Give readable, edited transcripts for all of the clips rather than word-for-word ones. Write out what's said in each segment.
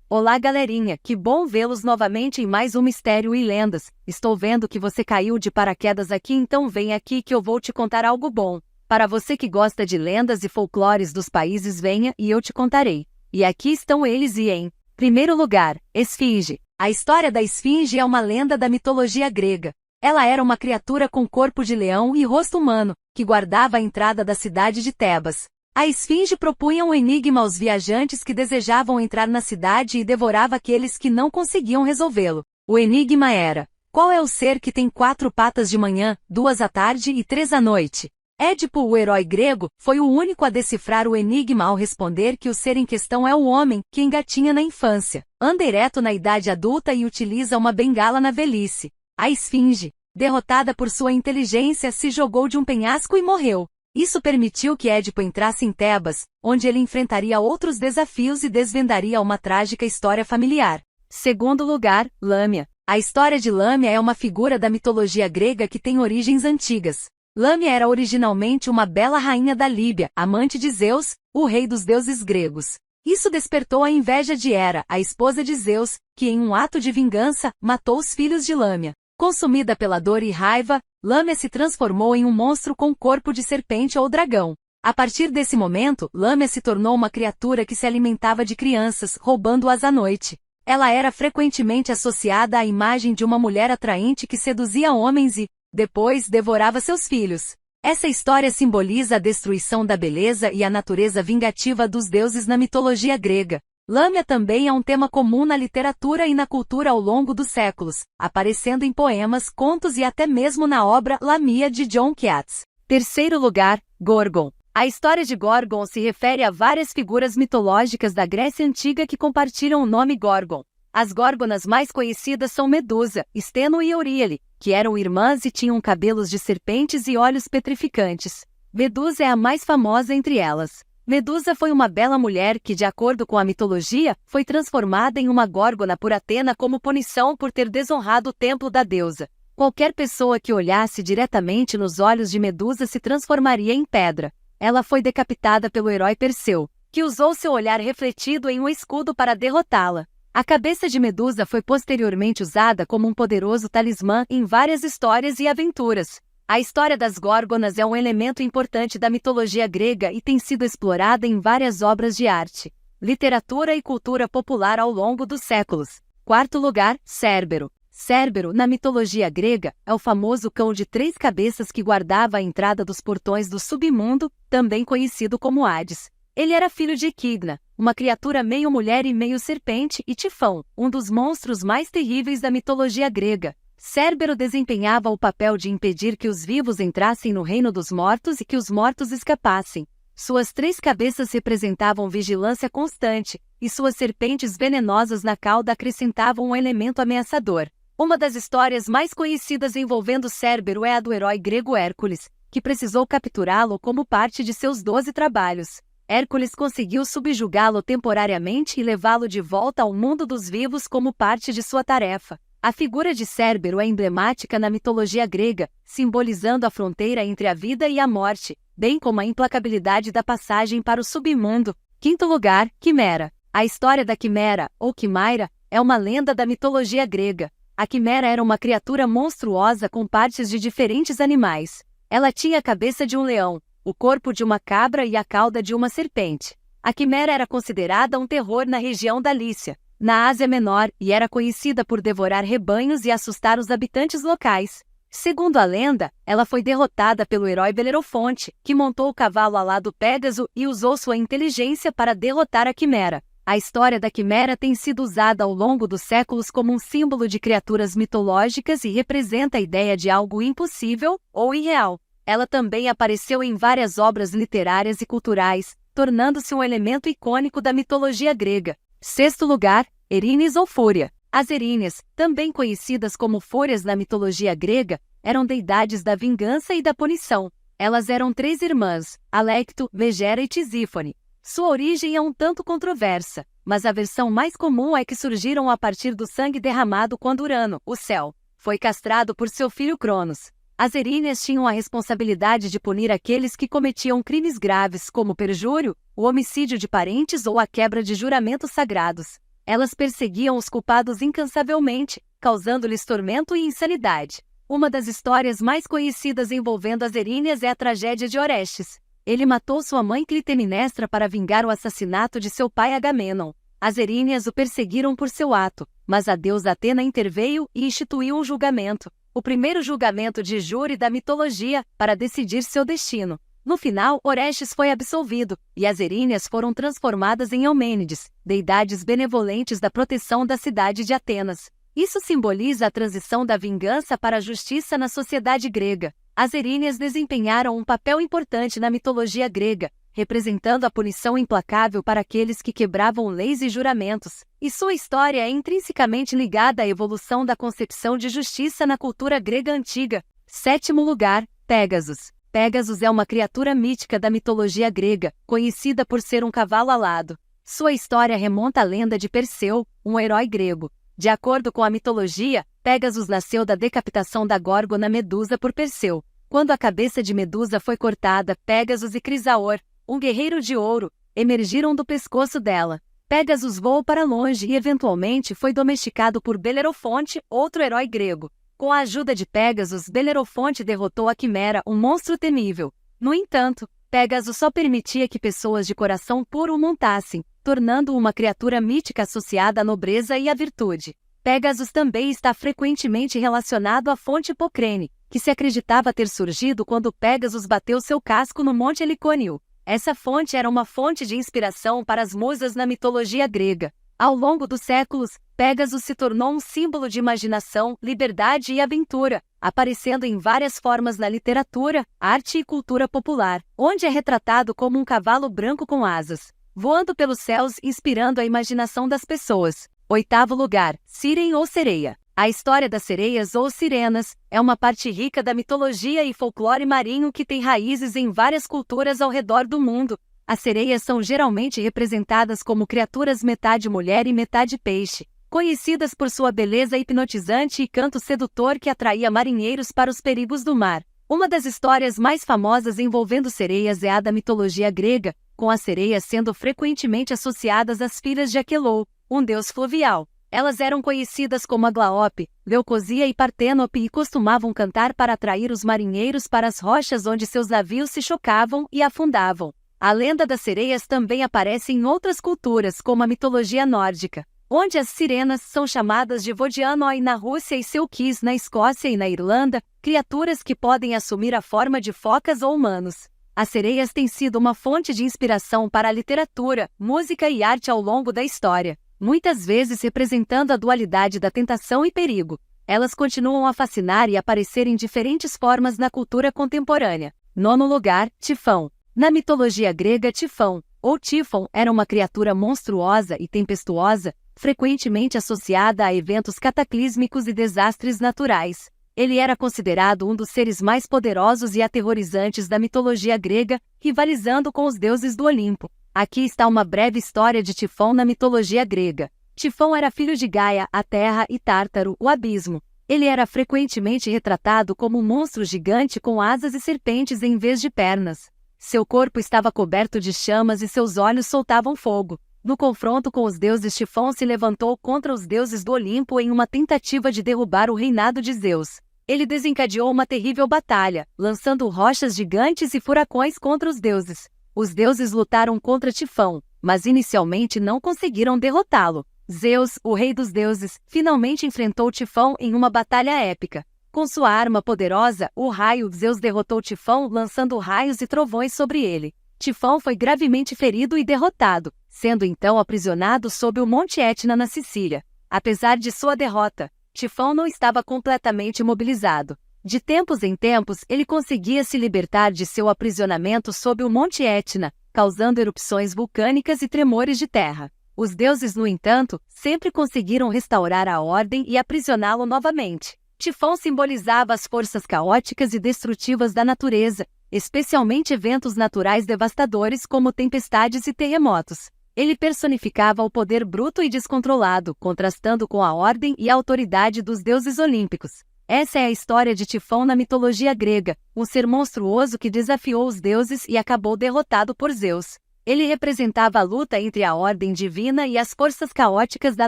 Olá galerinha, que bom vê-los novamente em mais um Mistério e Lendas. Estou vendo que você caiu de paraquedas aqui, então vem aqui que eu vou te contar algo bom. Para você que gosta de lendas e folclores dos países, venha e eu te contarei. E aqui estão eles e em primeiro lugar, Esfinge. A história da Esfinge é uma lenda da mitologia grega. Ela era uma criatura com corpo de leão e rosto humano, que guardava a entrada da cidade de Tebas. A Esfinge propunha um enigma aos viajantes que desejavam entrar na cidade e devorava aqueles que não conseguiam resolvê-lo. O enigma era: qual é o ser que tem 4 patas de manhã, 2 à tarde e 3 à noite? Édipo, o herói grego, foi o único a decifrar o enigma ao responder que o ser em questão é o homem, que engatinha na infância, anda ereto na idade adulta e utiliza uma bengala na velhice. A Esfinge, derrotada por sua inteligência, se jogou de um penhasco e morreu. Isso permitiu que Édipo entrasse em Tebas, onde ele enfrentaria outros desafios e desvendaria uma trágica história familiar. Segundo lugar, Lâmia. A história de Lâmia é uma figura da mitologia grega que tem origens antigas. Lâmia era originalmente uma bela rainha da Líbia, amante de Zeus, o rei dos deuses gregos. Isso despertou a inveja de Hera, a esposa de Zeus, que em um ato de vingança, matou os filhos de Lâmia. Consumida pela dor e raiva, Lâmia se transformou em um monstro com corpo de serpente ou dragão. A partir desse momento, Lâmia se tornou uma criatura que se alimentava de crianças, roubando-as à noite. Ela era frequentemente associada à imagem de uma mulher atraente que seduzia homens e, depois, devorava seus filhos. Essa história simboliza a destruição da beleza e a natureza vingativa dos deuses na mitologia grega. Lâmia também é um tema comum na literatura e na cultura ao longo dos séculos, aparecendo em poemas, contos e até mesmo na obra Lamia de John Keats. Terceiro lugar, Gorgon. A história de Gorgon se refere a várias figuras mitológicas da Grécia Antiga que compartilham o nome Gorgon. As górgonas mais conhecidas são Medusa, Steno e Euríale, que eram irmãs e tinham cabelos de serpentes e olhos petrificantes. Medusa é a mais famosa entre elas. Medusa foi uma bela mulher que, de acordo com a mitologia, foi transformada em uma górgona por Atena como punição por ter desonrado o templo da deusa. Qualquer pessoa que olhasse diretamente nos olhos de Medusa se transformaria em pedra. Ela foi decapitada pelo herói Perseu, que usou seu olhar refletido em um escudo para derrotá-la. A cabeça de Medusa foi posteriormente usada como um poderoso talismã em várias histórias e aventuras. A história das górgonas é um elemento importante da mitologia grega e tem sido explorada em várias obras de arte, literatura e cultura popular ao longo dos séculos. Quarto lugar, Cérbero. Cérbero, na mitologia grega, é o famoso cão de 3 cabeças que guardava a entrada dos portões do submundo, também conhecido como Hades. Ele era filho de Equidna, uma criatura meio mulher e meio serpente, e Tifão, um dos monstros mais terríveis da mitologia grega. Cérbero desempenhava o papel de impedir que os vivos entrassem no reino dos mortos e que os mortos escapassem. Suas 3 cabeças representavam vigilância constante, e suas serpentes venenosas na cauda acrescentavam um elemento ameaçador. Uma das histórias mais conhecidas envolvendo Cérbero é a do herói grego Hércules, que precisou capturá-lo como parte de seus 12 trabalhos. Hércules conseguiu subjugá-lo temporariamente e levá-lo de volta ao mundo dos vivos como parte de sua tarefa. A figura de Cérbero é emblemática na mitologia grega, simbolizando a fronteira entre a vida e a morte, bem como a implacabilidade da passagem para o submundo. Quinto lugar, Quimera. A história da Quimera, ou Quimaira, é uma lenda da mitologia grega. A Quimera era uma criatura monstruosa com partes de diferentes animais. Ela tinha a cabeça de um leão, o corpo de uma cabra e a cauda de uma serpente. A Quimera era considerada um terror na região da Lícia, na Ásia Menor, e era conhecida por devorar rebanhos e assustar os habitantes locais. Segundo a lenda, ela foi derrotada pelo herói Belerofonte, que montou o cavalo alado Pégaso e usou sua inteligência para derrotar a Quimera. A história da Quimera tem sido usada ao longo dos séculos como um símbolo de criaturas mitológicas e representa a ideia de algo impossível ou irreal. Ela também apareceu em várias obras literárias e culturais, tornando-se um elemento icônico da mitologia grega. Sexto lugar, Erinys ou Fúria. As Erinhas, também conhecidas como Fúrias na mitologia grega, eram deidades da vingança e da punição. Elas eram 3 irmãs, Alecto, Megera e Tisífone. Sua origem é um tanto controversa, mas a versão mais comum é que surgiram a partir do sangue derramado quando Urano, o céu, foi castrado por seu filho Cronos. As Erinhas tinham a responsabilidade de punir aqueles que cometiam crimes graves como perjúrio, o homicídio de parentes ou a quebra de juramentos sagrados. Elas perseguiam os culpados incansavelmente, causando-lhes tormento e insanidade. Uma das histórias mais conhecidas envolvendo as Eríneas é a tragédia de Orestes. Ele matou sua mãe Clitemnestra para vingar o assassinato de seu pai Agamenon. As Eríneas o perseguiram por seu ato, mas a deusa Atena interveio e instituiu um julgamento, o primeiro julgamento de júri da mitologia, para decidir seu destino. No final, Orestes foi absolvido, e as Eríneas foram transformadas em Eumênides, deidades benevolentes da proteção da cidade de Atenas. Isso simboliza a transição da vingança para a justiça na sociedade grega. As Eríneas desempenharam um papel importante na mitologia grega, representando a punição implacável para aqueles que quebravam leis e juramentos, e sua história é intrinsecamente ligada à evolução da concepção de justiça na cultura grega antiga. 7º lugar, Pégasus. Pégasus é uma criatura mítica da mitologia grega, conhecida por ser um cavalo alado. Sua história remonta à lenda de Perseu, um herói grego. De acordo com a mitologia, Pégasus nasceu da decapitação da Górgona Medusa por Perseu. Quando a cabeça de Medusa foi cortada, Pégasus e Crisaor, um guerreiro de ouro, emergiram do pescoço dela. Pégasus voou para longe e eventualmente foi domesticado por Belerofonte, outro herói grego. Com a ajuda de Pégasus, Belerofonte derrotou a Quimera, um monstro temível. No entanto, Pégasus só permitia que pessoas de coração puro o montassem, tornando-o uma criatura mítica associada à nobreza e à virtude. Pégasus também está frequentemente relacionado à fonte Hipocrene, que se acreditava ter surgido quando Pégasus bateu seu casco no Monte Helicônio. Essa fonte era uma fonte de inspiração para as musas na mitologia grega. Ao longo dos séculos, Pégasus se tornou um símbolo de imaginação, liberdade e aventura, aparecendo em várias formas na literatura, arte e cultura popular, onde é retratado como um cavalo branco com asas, voando pelos céus inspirando a imaginação das pessoas. 8º lugar, Sirene ou Sereia. A história das sereias ou sirenas é uma parte rica da mitologia e folclore marinho que tem raízes em várias culturas ao redor do mundo. As sereias são geralmente representadas como criaturas metade mulher e metade peixe, conhecidas por sua beleza hipnotizante e canto sedutor que atraía marinheiros para os perigos do mar. Uma das histórias mais famosas envolvendo sereias é a da mitologia grega, com as sereias sendo frequentemente associadas às filhas de Aquelou, um deus fluvial. Elas eram conhecidas como Aglaope, Leucosia e Partênope e costumavam cantar para atrair os marinheiros para as rochas onde seus navios se chocavam e afundavam. A lenda das sereias também aparece em outras culturas, como a mitologia nórdica, onde as sirenas são chamadas de Vodianoi na Rússia e Selkis na Escócia e na Irlanda, criaturas que podem assumir a forma de focas ou humanos. As sereias têm sido uma fonte de inspiração para a literatura, música e arte ao longo da história, muitas vezes representando a dualidade da tentação e perigo. Elas continuam a fascinar e aparecer em diferentes formas na cultura contemporânea. 9º lugar, Tifão. Na mitologia grega, Tifão, ou Tífon, era uma criatura monstruosa e tempestuosa, frequentemente associada a eventos cataclísmicos e desastres naturais. Ele era considerado um dos seres mais poderosos e aterrorizantes da mitologia grega, rivalizando com os deuses do Olimpo. Aqui está uma breve história de Tifão na mitologia grega. Tifão era filho de Gaia, a terra, e Tártaro, o abismo. Ele era frequentemente retratado como um monstro gigante com asas e serpentes em vez de pernas. Seu corpo estava coberto de chamas e seus olhos soltavam fogo. No confronto com os deuses, Tifão se levantou contra os deuses do Olimpo em uma tentativa de derrubar o reinado de Zeus. Ele desencadeou uma terrível batalha, lançando rochas gigantes e furacões contra os deuses. Os deuses lutaram contra Tifão, mas inicialmente não conseguiram derrotá-lo. Zeus, o rei dos deuses, finalmente enfrentou Tifão em uma batalha épica. Com sua arma poderosa, o raio, Zeus derrotou Tifão lançando raios e trovões sobre ele. Tifão foi gravemente ferido e derrotado, sendo então aprisionado sob o Monte Etna na Sicília. Apesar de sua derrota, Tifão não estava completamente imobilizado. De tempos em tempos, ele conseguia se libertar de seu aprisionamento sob o Monte Etna, causando erupções vulcânicas e tremores de terra. Os deuses, no entanto, sempre conseguiram restaurar a ordem e aprisioná-lo novamente. Tifão simbolizava as forças caóticas e destrutivas da natureza, especialmente eventos naturais devastadores como tempestades e terremotos. Ele personificava o poder bruto e descontrolado, contrastando com a ordem e a autoridade dos deuses olímpicos. Essa é a história de Tifão na mitologia grega, um ser monstruoso que desafiou os deuses e acabou derrotado por Zeus. Ele representava a luta entre a ordem divina e as forças caóticas da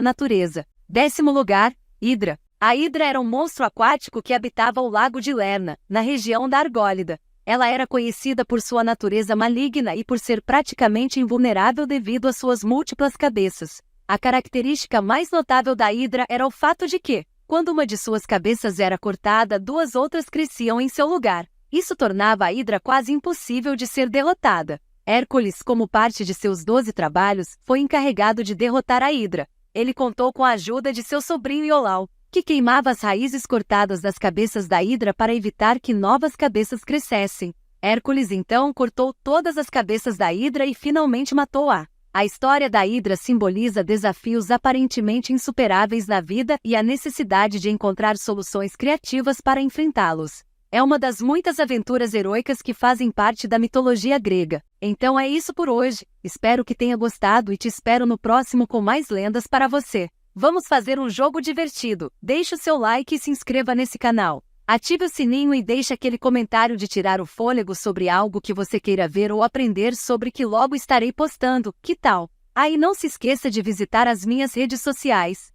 natureza. 10º lugar, Hidra. A Hidra era um monstro aquático que habitava o lago de Lerna, na região da Argólida. Ela era conhecida por sua natureza maligna e por ser praticamente invulnerável devido às suas múltiplas cabeças. A característica mais notável da Hidra era o fato de que, quando uma de suas cabeças era cortada, 2 outras cresciam em seu lugar. Isso tornava a Hidra quase impossível de ser derrotada. Hércules, como parte de seus 12 trabalhos, foi encarregado de derrotar a Hidra. Ele contou com a ajuda de seu sobrinho Iolau, que queimava as raízes cortadas das cabeças da Hidra para evitar que novas cabeças crescessem. Hércules então cortou todas as cabeças da Hidra e finalmente matou-a. A história da Hidra simboliza desafios aparentemente insuperáveis na vida e a necessidade de encontrar soluções criativas para enfrentá-los. É uma das muitas aventuras heróicas que fazem parte da mitologia grega. Então é isso por hoje. Espero que tenha gostado e te espero no próximo com mais lendas para você. Vamos fazer um jogo divertido. Deixe o seu like e se inscreva nesse canal. Ative o sininho e deixe aquele comentário de tirar o fôlego sobre algo que você queira ver ou aprender sobre que logo estarei postando. Que tal? Ah, e não se esqueça de visitar as minhas redes sociais.